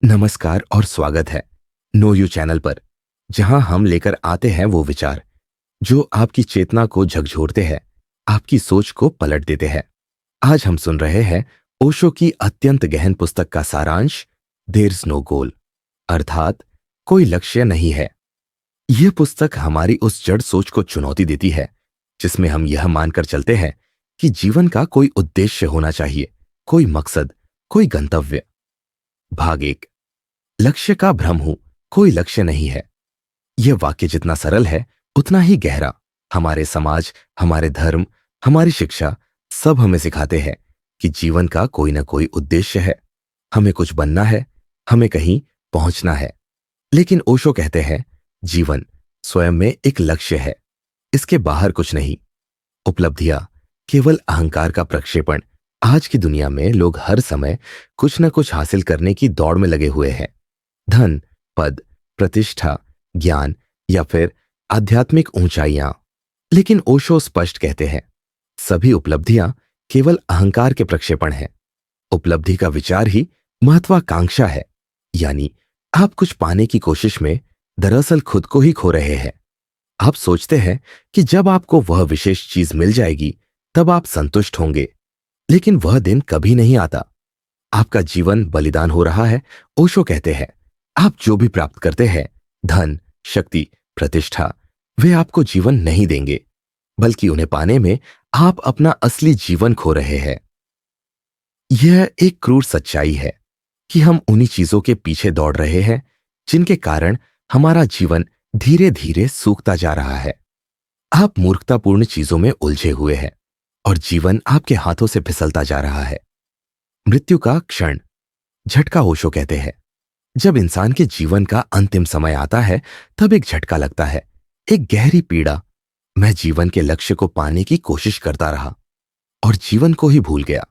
नमस्कार और स्वागत है नो यू चैनल पर, जहां हम लेकर आते हैं वो विचार जो आपकी चेतना को झकझोरते हैं, आपकी सोच को पलट देते हैं। आज हम सुन रहे हैं ओशो की अत्यंत गहन पुस्तक का सारांश, देयर्स नो गोल, अर्थात कोई लक्ष्य नहीं है। यह पुस्तक हमारी उस जड़ सोच को चुनौती देती है जिसमें हम यह मानकर चलते हैं कि जीवन का कोई उद्देश्य होना चाहिए, कोई मकसद, कोई गंतव्य। भाग एक, लक्ष्य का भ्रम हूं, कोई लक्ष्य नहीं है। यह वाक्य जितना सरल है उतना ही गहरा। हमारे समाज, हमारे धर्म, हमारी शिक्षा सब हमें सिखाते हैं कि जीवन का कोई ना कोई उद्देश्य है, हमें कुछ बनना है, हमें कहीं पहुंचना है। लेकिन ओशो कहते हैं जीवन स्वयं में एक लक्ष्य है, इसके बाहर कुछ नहीं। उपलब्धियां केवल अहंकार का प्रक्षेपण। आज की दुनिया में लोग हर समय कुछ न कुछ हासिल करने की दौड़ में लगे हुए हैं। धन, पद, प्रतिष्ठा, ज्ञान या फिर आध्यात्मिक ऊंचाइयां। लेकिन ओशो स्पष्ट कहते हैं सभी उपलब्धियां केवल अहंकार के प्रक्षेपण हैं। उपलब्धि का विचार ही महत्वाकांक्षा है, यानी आप कुछ पाने की कोशिश में दरअसल खुद को ही खो रहे हैं। आप सोचते हैं कि जब आपको वह विशेष चीज मिल जाएगी तब आप संतुष्ट होंगे, लेकिन वह दिन कभी नहीं आता। आपका जीवन बलिदान हो रहा है। ओशो कहते हैं आप जो भी प्राप्त करते हैं, धन, शक्ति, प्रतिष्ठा, वे आपको जीवन नहीं देंगे, बल्कि उन्हें पाने में आप अपना असली जीवन खो रहे हैं। यह एक क्रूर सच्चाई है कि हम उन्हीं चीजों के पीछे दौड़ रहे हैं जिनके कारण हमारा जीवन धीरे धीरे सूखता जा रहा है। आप मूर्खतापूर्ण चीजों में उलझे हुए हैं और जीवन आपके हाथों से फिसलता जा रहा है। मृत्यु का क्षण, झटका। ओशो कहते हैं जब इंसान के जीवन का अंतिम समय आता है तब एक झटका लगता है, एक गहरी पीड़ा। मैं जीवन के लक्ष्य को पाने की कोशिश करता रहा और जीवन को ही भूल गया।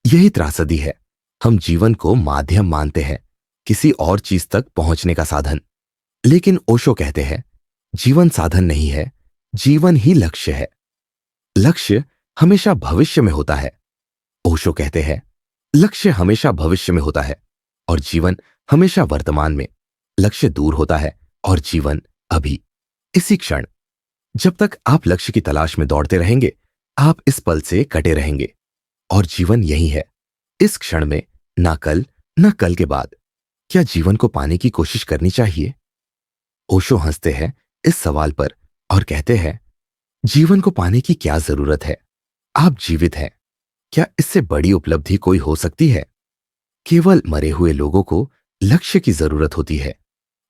यही त्रासदी है। हम जीवन को माध्यम मानते हैं, किसी और चीज तक पहुंचने का साधन। लेकिन ओशो कहते हैं जीवन साधन नहीं है, जीवन ही लक्ष्य है। लक्ष्य हमेशा भविष्य में होता है। ओशो कहते हैं लक्ष्य हमेशा भविष्य में होता है और जीवन हमेशा वर्तमान में। लक्ष्य दूर होता है और जीवन अभी, इसी क्षण। जब तक आप लक्ष्य की तलाश में दौड़ते रहेंगे, आप इस पल से कटे रहेंगे और जीवन यही है, इस क्षण में। ना कल, ना कल के बाद। क्या जीवन को पाने की कोशिश करनी चाहिए? ओशो हंसते हैं इस सवाल पर और कहते हैं जीवन को पाने की क्या जरूरत है? आप जीवित हैं। क्या इससे बड़ी उपलब्धि कोई हो सकती है? केवल मरे हुए लोगों को लक्ष्य की जरूरत होती है,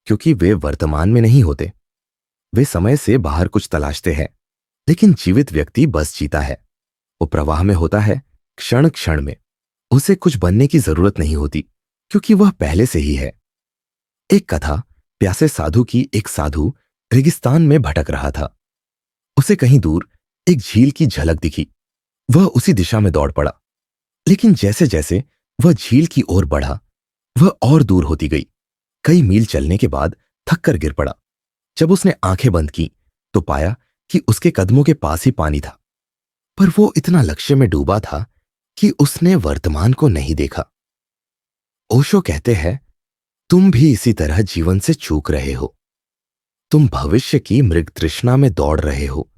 क्योंकि वे वर्तमान में नहीं होते। वे समय से बाहर कुछ तलाशते हैं। लेकिन जीवित व्यक्ति बस जीता है। वो प्रवाह में होता है, क्षण क्षण में। उसे कुछ बनने की जरूरत नहीं होती, क्योंकि वह पहले से ही है। एक कथा, प्यासे साधु की। एक साधु रेगिस्तान में भटक रहा था। उसे कहीं दूर एक झील की झलक दिखी। वह उसी दिशा में दौड़ पड़ा। लेकिन जैसे जैसे वह झील की ओर बढ़ा, वह और दूर होती गई। कई मील चलने के बाद थक कर गिर पड़ा। जब उसने आंखें बंद की तो पाया कि उसके कदमों के पास ही पानी था, पर वो इतना लक्ष्य में डूबा था कि उसने वर्तमान को नहीं देखा। ओशो कहते हैं तुम भी इसी तरह जीवन से चूक रहे हो। तुम भविष्य की मृग तृष्णा में दौड़ रहे हो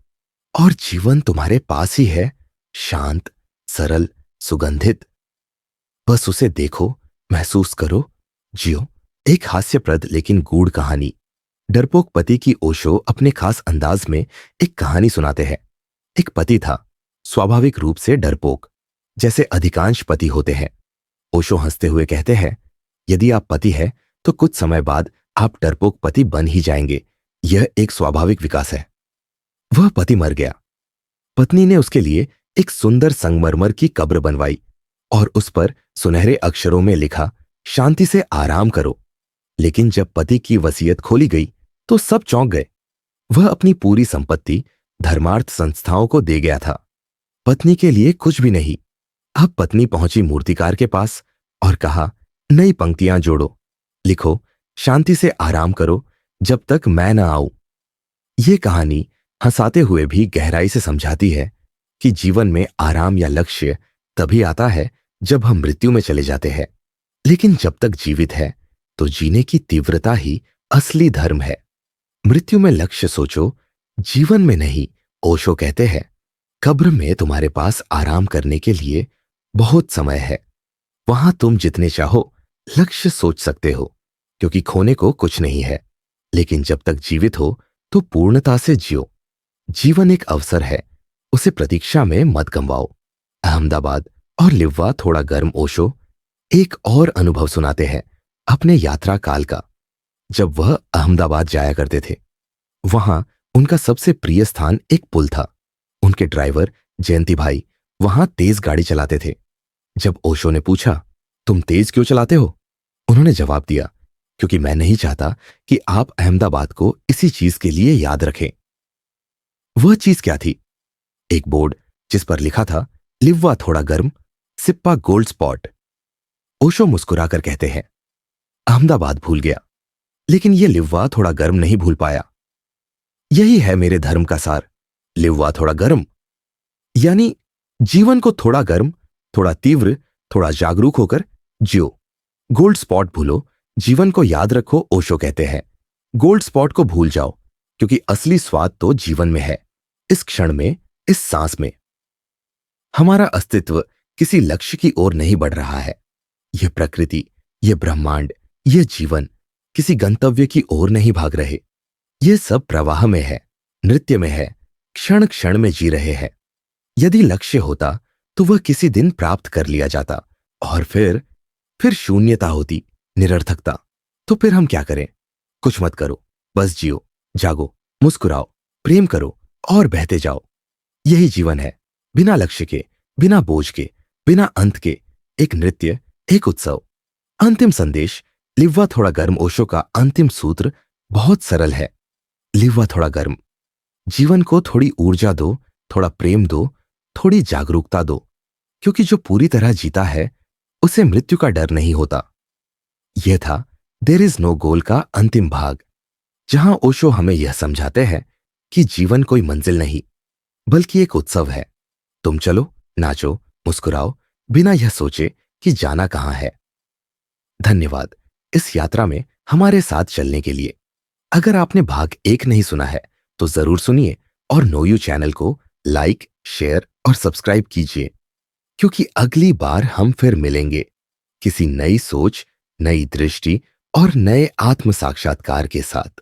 और जीवन तुम्हारे पास ही है, शांत, सरल, सुगंधित। बस उसे देखो, महसूस करो, जियो। एक हास्यप्रद लेकिन गूढ़ कहानी। डरपोक पति की ओशो अपने खास अंदाज में एक कहानी सुनाते हैं। एक पति था, स्वाभाविक रूप से डरपोक, जैसे अधिकांश पति होते हैं। ओशो हंसते हुए कहते हैं यदि आप पति हैं तो कुछ समय बाद आप डरपोक पति बन ही जाएंगे। यह एक स्वाभाविक विकास है। वह पति मर गया। पत्नी ने उसके लिए एक सुंदर संगमरमर की कब्र बनवाई और उस पर सुनहरे अक्षरों में लिखा, शांति से आराम करो। लेकिन जब पति की वसीयत खोली गई तो सब चौंक गए। वह अपनी पूरी संपत्ति धर्मार्थ संस्थाओं को दे गया था, पत्नी के लिए कुछ भी नहीं। अब पत्नी पहुंची मूर्तिकार के पास और कहा, नई पंक्तियां जोड़ो, लिखो, शांति से आराम करो जब तक मैं न आऊं। यह कहानी हंसाते हुए भी गहराई से समझाती है कि जीवन में आराम या लक्ष्य तभी आता है जब हम मृत्यु में चले जाते हैं। लेकिन जब तक जीवित है तो जीने की तीव्रता ही असली धर्म है। मृत्यु में लक्ष्य सोचो, जीवन में नहीं। ओशो कहते हैं, कब्र में तुम्हारे पास आराम करने के लिए बहुत समय है। वहां तुम जितने चाहो लक्ष्य सोच सकते हो, क्योंकि खोने को कुछ नहीं है। लेकिन जब तक जीवित हो तो पूर्णता से जियो। जीवन एक अवसर है, उसे प्रतीक्षा में मत गंवाओ। अहमदाबाद और लिव्वा थोड़ा गर्म ओशो एक और अनुभव सुनाते हैं अपने यात्रा काल का। जब वह अहमदाबाद जाया करते थे, वहां उनका सबसे प्रिय स्थान एक पुल था। उनके ड्राइवर जयंती भाई वहां तेज गाड़ी चलाते थे। जब ओशो ने पूछा, तुम तेज क्यों चलाते हो? उन्होंने जवाब दिया, क्योंकि मैं नहीं चाहता कि आप अहमदाबाद को इसी चीज के लिए याद रखें। वह चीज क्या थी? एक बोर्ड जिस पर लिखा था, लिव्वा थोड़ा गर्म, सिप्पा गोल्ड स्पॉट। ओशो मुस्कुराकर कहते हैं, अहमदाबाद भूल गया, लेकिन यह लिव्वा थोड़ा गर्म नहीं भूल पाया। यही है मेरे धर्म का सार। लिव्वा थोड़ा गर्म यानी जीवन को थोड़ा गर्म, थोड़ा तीव्र, थोड़ा जागरूक होकर जियो। गोल्ड स्पॉट भूलो, जीवन को याद रखो। ओशो कहते हैं, गोल्ड स्पॉट को भूल जाओ, क्योंकि असली स्वाद तो जीवन में है, इस क्षण में, इस सांस में। हमारा अस्तित्व किसी लक्ष्य की ओर नहीं बढ़ रहा है। यह प्रकृति, यह ब्रह्मांड, यह जीवन किसी गंतव्य की ओर नहीं भाग रहे। यह सब प्रवाह में है, नृत्य में है, क्षण क्षण में जी रहे हैं। यदि लक्ष्य होता तो वह किसी दिन प्राप्त कर लिया जाता, और फिर शून्यता होती, निरर्थकता। तो फिर हम क्या करें? कुछ मत करो, बस जियो, जागो, मुस्कुराओ, प्रेम करो और बहते जाओ। यही जीवन है, बिना लक्ष्य के, बिना बोझ के, बिना अंत के, एक नृत्य, एक उत्सव। अंतिम संदेश, लिव्वा थोड़ा गर्म ओशो का अंतिम सूत्र बहुत सरल है। लिव्वा थोड़ा गर्म, जीवन को थोड़ी ऊर्जा दो, थोड़ा प्रेम दो, थोड़ी जागरूकता दो, क्योंकि जो पूरी तरह जीता है उसे मृत्यु का डर नहीं होता। यह था देयर इज नो गोल का अंतिम भाग, जहां ओशो हमें यह समझाते हैं कि जीवन कोई मंजिल नहीं, बल्कि एक उत्सव है। तुम चलो, नाचो, मुस्कुराओ, बिना यह सोचे कि जाना कहां है। धन्यवाद इस यात्रा में हमारे साथ चलने के लिए। अगर आपने भाग 1 नहीं सुना है तो जरूर सुनिए, और नो यू चैनल को लाइक, शेयर और सब्सक्राइब कीजिए, क्योंकि अगली बार हम फिर मिलेंगे किसी नई सोच, नई दृष्टि और नए आत्म साक्षात्कार के साथ।